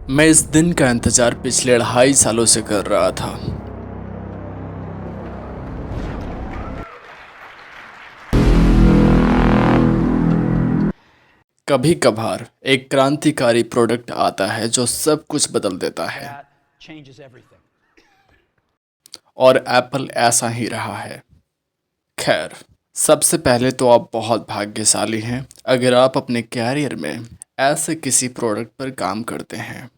मैं इस दिन का इंतजार पिछले 2.5 सालों से कर रहा था। कभी कभार एक क्रांतिकारी प्रोडक्ट आता है जो सब कुछ बदल देता है, that changes everything. और एप्पल ऐसा ही रहा है। खैर, सबसे पहले तो आप बहुत भाग्यशाली हैं अगर आप अपने कैरियर में ऐसे किसी प्रोडक्ट पर काम करते हैं।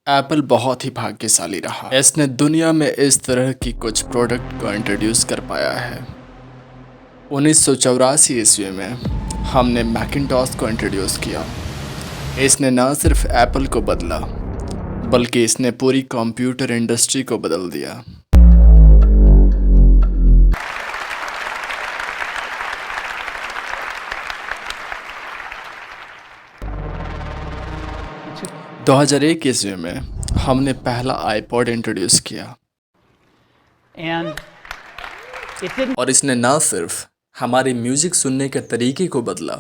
एप्पल बहुत ही भाग्यशाली रहा। इसने दुनिया में इस तरह की कुछ प्रोडक्ट को इंट्रोड्यूस कर पाया है। 1984 ईस्वी में हमने मैकिन्टॉश को इंट्रोड्यूस किया। इसने न सिर्फ एप्पल को बदला, बल्कि इसने पूरी कंप्यूटर इंडस्ट्री को बदल दिया। To- 2001 ईस्वी में हमने पहला आईपॉड इंट्रोड्यूस किया, And it didn't और इसने न सिर्फ हमारे म्यूजिक सुनने के तरीके को बदला,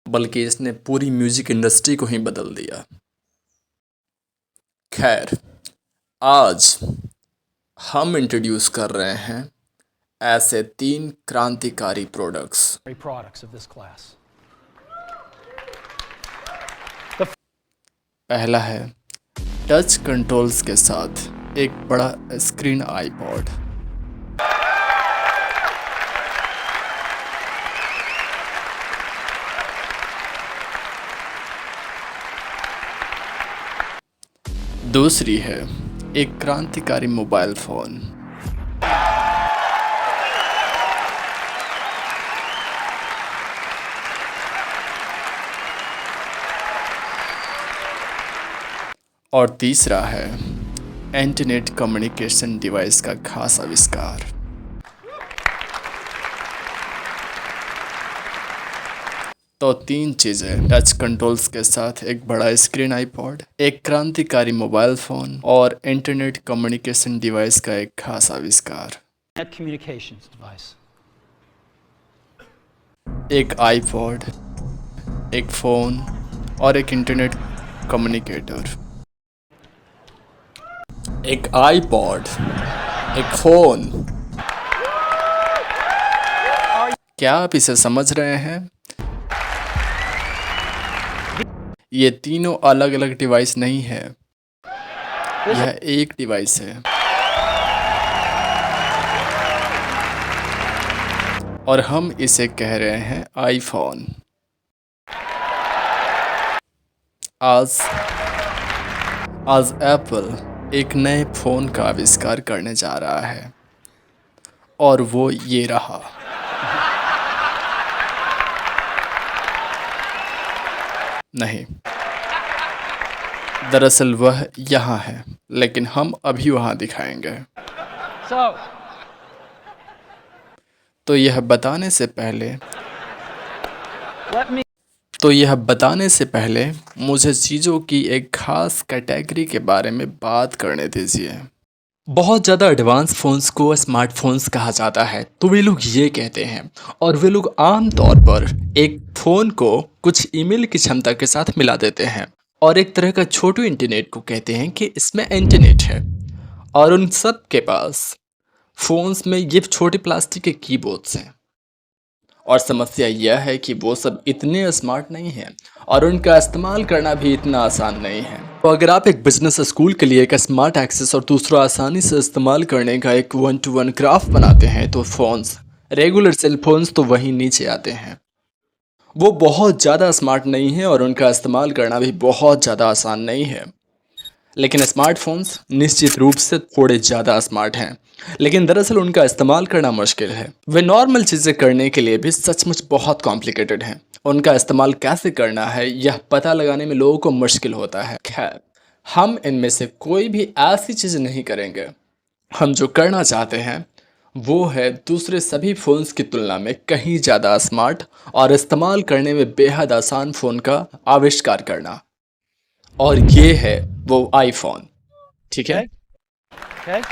बल्कि इसने पूरी म्यूजिक इंडस्ट्री को ही बदल दिया। खैर, आज हम इंट्रोड्यूस कर रहे हैं ऐसे 3 क्रांतिकारी products. products of this class. पहला है टच कंट्रोल्स के साथ एक बड़ा स्क्रीन आईपॉड। दूसरी है एक क्रांतिकारी मोबाइल फोन। और तीसरा है इंटरनेट कम्युनिकेशन डिवाइस का खास आविष्कार। तो 3 चीज़ें, टच कंट्रोल्स के साथ एक बड़ा स्क्रीन आईपॉड, एक क्रांतिकारी मोबाइल फ़ोन और इंटरनेट कम्युनिकेशन डिवाइस का एक खास आविष्कार। Net communications device. एक आईपॉड, एक फ़ोन और एक इंटरनेट कम्युनिकेटर। एक आईपॉड, एक फ़ोन। क्या आप इसे समझ रहे हैं? ये तीनों अलग अलग डिवाइस नहीं है, यह एक डिवाइस है। और हम इसे कह रहे हैं आईफोन। आज एप्पल एक नए फ़ोन का आविष्कार करने जा रहा है, और वो ये रहा। नहीं, दरअसल वह यहाँ है, लेकिन हम अभी वहाँ दिखाएंगे। So, तो यह बताने से पहले let me मुझे चीज़ों की एक खास कैटेगरी के बारे में बात करने दीजिए। बहुत ज़्यादा एडवांस फ़ोन्स को स्मार्टफोन्स कहा जाता है, तो वे लोग ये कहते हैं, और वे लोग आम तौर पर एक फ़ोन को कुछ ईमेल की क्षमता के साथ मिला देते हैं और एक तरह का छोटू इंटरनेट को कहते हैं कि इसमें इंटरनेट है। और उन सब के पास फ़ोन्स में ये छोटे प्लास्टिक के कीबोर्ड्स हैं। और समस्या यह है कि वो सब इतने स्मार्ट नहीं हैं और उनका इस्तेमाल करना भी इतना आसान नहीं है। तो अगर आप एक बिजनेस स्कूल के लिए एक स्मार्ट एक्सेस और दूसरा आसानी से इस्तेमाल करने का एक 1-to-1 ग्राफ बनाते हैं, तो फोन्स, रेगुलर सेल फोन्स तो वहीं नीचे आते हैं। वो बहुत ज़्यादा स्मार्ट नहीं है और उनका इस्तेमाल करना भी बहुत ज़्यादा आसान नहीं है। लेकिन स्मार्टफोन्स निश्चित रूप से थोड़े ज़्यादा स्मार्ट हैं, लेकिन दरअसल उनका इस्तेमाल करना मुश्किल है। वे नॉर्मल चीज़ें करने के लिए भी सचमुच बहुत कॉम्प्लिकेटेड हैं। उनका इस्तेमाल कैसे करना है यह पता लगाने में लोगों को मुश्किल होता है। खैर, हम इनमें से कोई भी ऐसी चीज़ नहीं करेंगे। हम जो करना चाहते हैं वो है दूसरे सभी फ़ोन्स की तुलना में कहीं ज़्यादा स्मार्ट और इस्तेमाल करने में बेहद आसान फ़ोन का आविष्कार करना, और ये है वो आईफोन। ठीक है? okay.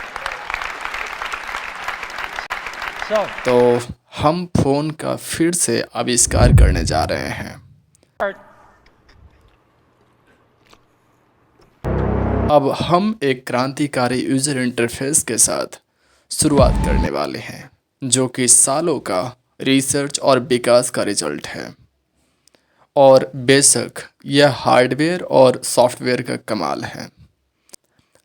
So, तो हम फ़ोन का फिर से आविष्कार करने जा रहे हैं। start अब हम एक क्रांतिकारी यूज़र इंटरफेस के साथ शुरुआत करने वाले हैं, जो कि सालों का रिसर्च और विकास का रिजल्ट है। और बेशक यह हार्डवेयर और सॉफ्टवेयर का कमाल है।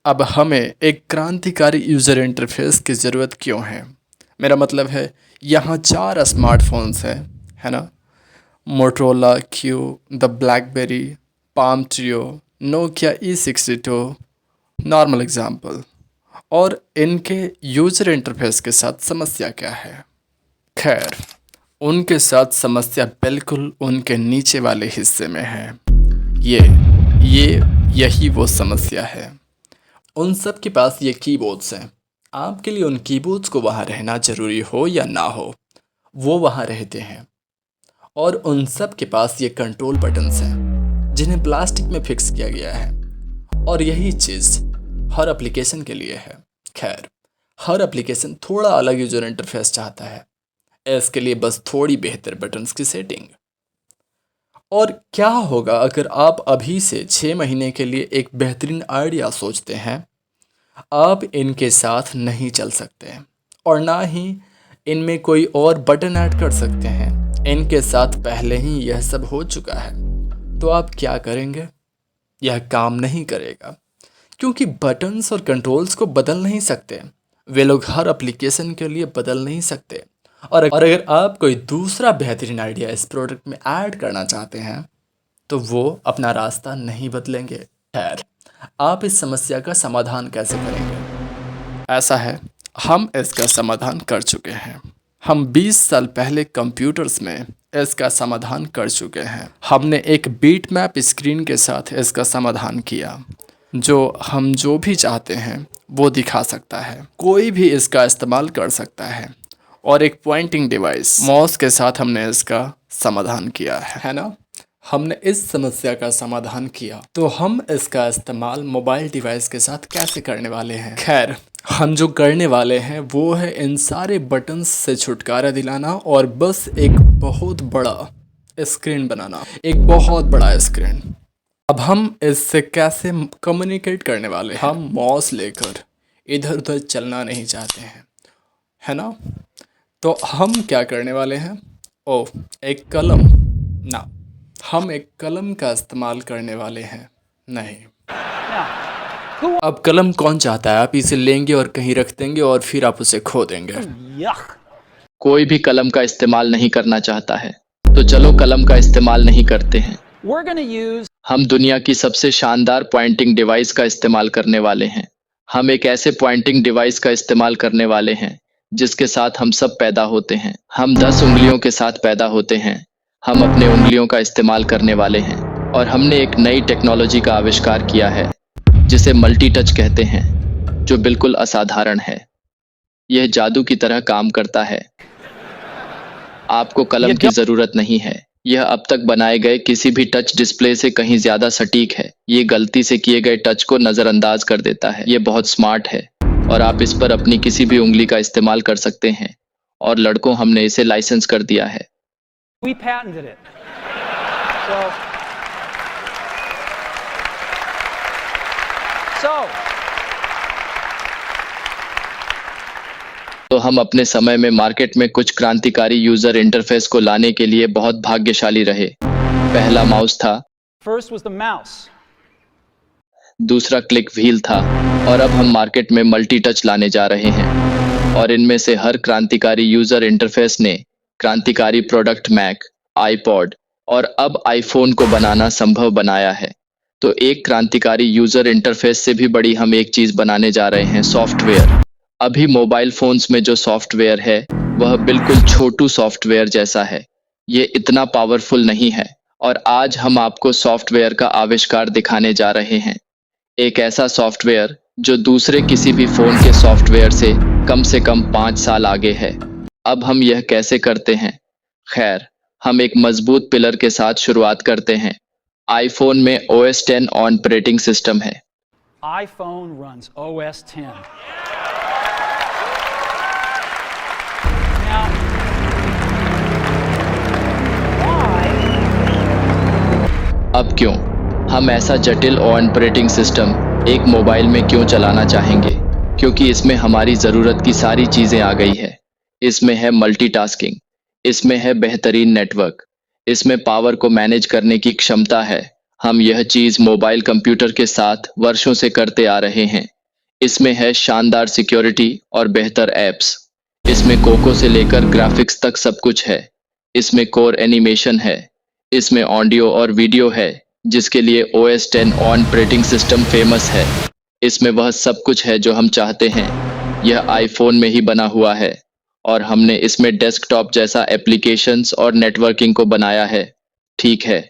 अब हमें एक क्रांतिकारी यूज़र इंटरफेस की ज़रूरत क्यों है? मेरा मतलब है, यहाँ 4 स्मार्टफोन्स हैं, है ना? Motorola Q, the blackberry, palm trio, Nokia E62, normal example. और इनके यूज़र इंटरफेस के साथ समस्या क्या है? खैर, उनके साथ समस्या बिल्कुल उनके नीचे वाले हिस्से में है। यही वो समस्या है। उन सब के पास ये कीबोर्ड्स हैं। आपके लिए उन कीबोर्ड्स को वहाँ रहना ज़रूरी हो या ना हो, वो वहाँ रहते हैं। और उन सब के पास ये कंट्रोल बटन्स हैं, जिन्हें प्लास्टिक में फिक्स किया गया है। और यही चीज़ हर एप्लीकेशन के लिए है। खैर, हर एप्लीकेशन थोड़ा अलग यूज़र इंटरफेस चाहता है। इसके लिए बस थोड़ी बेहतर बटन्स की सेटिंग। और क्या होगा अगर आप अभी से 6 महीने के लिए एक बेहतरीन आइडिया सोचते हैं? आप इनके साथ नहीं चल सकते और ना ही इनमें कोई और बटन ऐड कर सकते हैं। इनके साथ पहले ही यह सब हो चुका है। तो आप क्या करेंगे? यह काम नहीं करेगा, क्योंकि बटन्स और कंट्रोल्स को बदल नहीं सकते। वे लोग हर एप्लीकेशन के लिए बदल नहीं सकते। और अगर आप कोई दूसरा बेहतरीन आइडिया इस प्रोडक्ट में ऐड करना चाहते हैं, तो वो अपना रास्ता नहीं बदलेंगे। खैर, आप इस समस्या का समाधान कैसे करेंगे? ऐसा है, हम इसका समाधान कर चुके हैं। हम 20 साल पहले कंप्यूटर्स में इसका समाधान कर चुके हैं। हमने एक बीट मैप स्क्रीन के साथ इसका समाधान किया, जो भी चाहते हैं वो दिखा सकता है। कोई भी इसका इस्तेमाल कर सकता है। और एक पॉइंटिंग डिवाइस माउस के साथ हमने इसका समाधान किया है ना? हमने इस समस्या का समाधान किया, तो हम इसका इस्तेमाल मोबाइल डिवाइस के साथ कैसे करने वाले हैं? खैर, हम जो करने वाले हैं वो है इन सारे बटन्स से छुटकारा दिलाना और बस एक बहुत बड़ा स्क्रीन बनाना, एक बहुत बड़ा स्क्रीन। अब हम इससे कैसे कम्युनिकेट करने वाले हैं? हम माउस लेकर इधर उधर चलना नहीं चाहते हैं, है ना? तो हम क्या करने वाले हैं? एक कलम ना, हम एक कलम का इस्तेमाल करने वाले हैं। नहीं, अब कलम कौन चाहता है? आप इसे लेंगे और कहीं रख देंगे और फिर आप उसे खो देंगे। Yuck. कोई भी कलम का इस्तेमाल नहीं करना चाहता है, तो चलो कलम का इस्तेमाल नहीं करते हैं। We're gonna use हम दुनिया की सबसे शानदार पॉइंटिंग डिवाइस का इस्तेमाल करने वाले हैं। हम एक ऐसे पॉइंटिंग डिवाइस का इस्तेमाल करने वाले हैं जिसके साथ हम सब पैदा होते हैं। हम 10 उंगलियों के साथ पैदा होते हैं। हम अपने उंगलियों का इस्तेमाल करने वाले हैं और हमने एक नई टेक्नोलॉजी का आविष्कार किया है जिसे मल्टी टच कहते हैं, जो बिल्कुल असाधारण है। यह जादू की तरह काम करता है। आपको कलम की जरूरत नहीं है। यह अब तक बनाए गए किसी भी टच डिस्प्ले से कहीं ज्यादा सटीक है। ये गलती से किए गए टच को नजरअंदाज कर देता है। ये बहुत स्मार्ट है और आप इस पर अपनी किसी भी उंगली का इस्तेमाल कर सकते हैं। और लड़कों, हमने इसे लाइसेंस कर दिया है। we patented it. So तो हम अपने समय में मार्केट में कुछ क्रांतिकारी यूजर इंटरफेस को लाने के लिए बहुत भाग्यशाली रहे। पहला माउस था, first was the mouse. दूसरा क्लिक व्हील था और अब हम मार्केट में मल्टी टच लाने जा रहे हैं। और इनमें से हर क्रांतिकारी यूजर इंटरफेस ने क्रांतिकारी प्रोडक्ट मैक, आईपॉड और अब आईफोन को बनाना संभव बनाया है। तो एक क्रांतिकारी यूजर इंटरफेस से भी बड़ी हम एक चीज बनाने जा रहे हैं, सॉफ्टवेयर। अभी मोबाइल फोन्स में जो सॉफ्टवेयर है वह बिल्कुल छोटू सॉफ्टवेयर जैसा है। ये इतना पावरफुल नहीं है और आज हम आपको सॉफ्टवेयर का आविष्कार दिखाने जा रहे हैं। एक ऐसा सॉफ्टवेयर जो दूसरे किसी भी फोन के सॉफ्टवेयर से कम 5 साल आगे है। अब हम यह कैसे करते हैं? खैर, हम एक मजबूत पिलर के साथ शुरुआत करते हैं। आईफोन में OS 10 ऑपरेटिंग सिस्टम है। iPhone runs OS 10. Now, why? अब क्यों हम ऐसा जटिल ऑपरेटिंग सिस्टम एक मोबाइल में क्यों चलाना चाहेंगे? क्योंकि इसमें हमारी ज़रूरत की सारी चीज़ें आ गई है। इसमें है मल्टीटास्किंग, इसमें है बेहतरीन नेटवर्क, इसमें पावर को मैनेज करने की क्षमता है। हम यह चीज़ मोबाइल कंप्यूटर के साथ वर्षों से करते आ रहे हैं। इसमें है शानदार सिक्योरिटी और बेहतर ऐप्स। इसमें कोको से लेकर ग्राफिक्स तक सब कुछ है। इसमें कोर एनिमेशन है। इसमें ऑडियो और वीडियो है, जिसके लिए OS 10 ऑपरेटिंग सिस्टम फेमस है। इसमें वह सब कुछ है जो हम चाहते हैं। यह आईफोन में ही बना हुआ है और हमने इसमें डेस्कटॉप जैसा एप्लीकेशंस और नेटवर्किंग को बनाया है। ठीक है,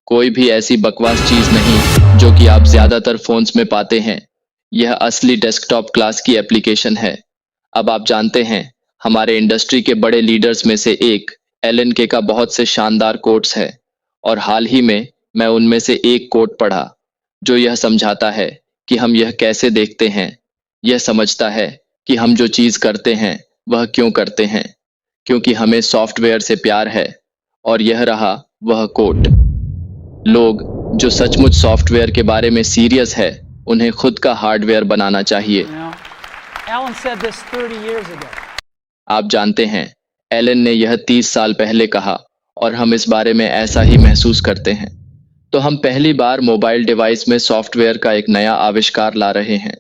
कोई भी ऐसी बकवास चीज़ नहीं जो कि आप ज़्यादातर फ़ोन्स में पाते हैं। यह असली डेस्कटॉप क्लास की एप्लीकेशन है। अब आप जानते हैं, हमारे इंडस्ट्री के बड़े लीडर्स में से एक एलन के का बहुत से शानदार कोट्स है और हाल ही में मैं उनमें से एक कोट पढ़ा जो यह समझाता है कि हम यह कैसे देखते हैं। यह समझता है कि हम जो चीज़ करते हैं वह क्यों करते हैं, क्योंकि हमें सॉफ्टवेयर से प्यार है। और यह रहा वह कोट। लोग जो सचमुच सॉफ्टवेयर के बारे में सीरियस है, उन्हें खुद का हार्डवेयर बनाना चाहिए। You know, Alan said this 30 years ago. आप जानते हैं, एलन ने यह 30 साल पहले कहा और हम इस बारे में ऐसा ही महसूस करते हैं। तो हम पहली बार मोबाइल डिवाइस में सॉफ्टवेयर का एक नया आविष्कार ला रहे हैं।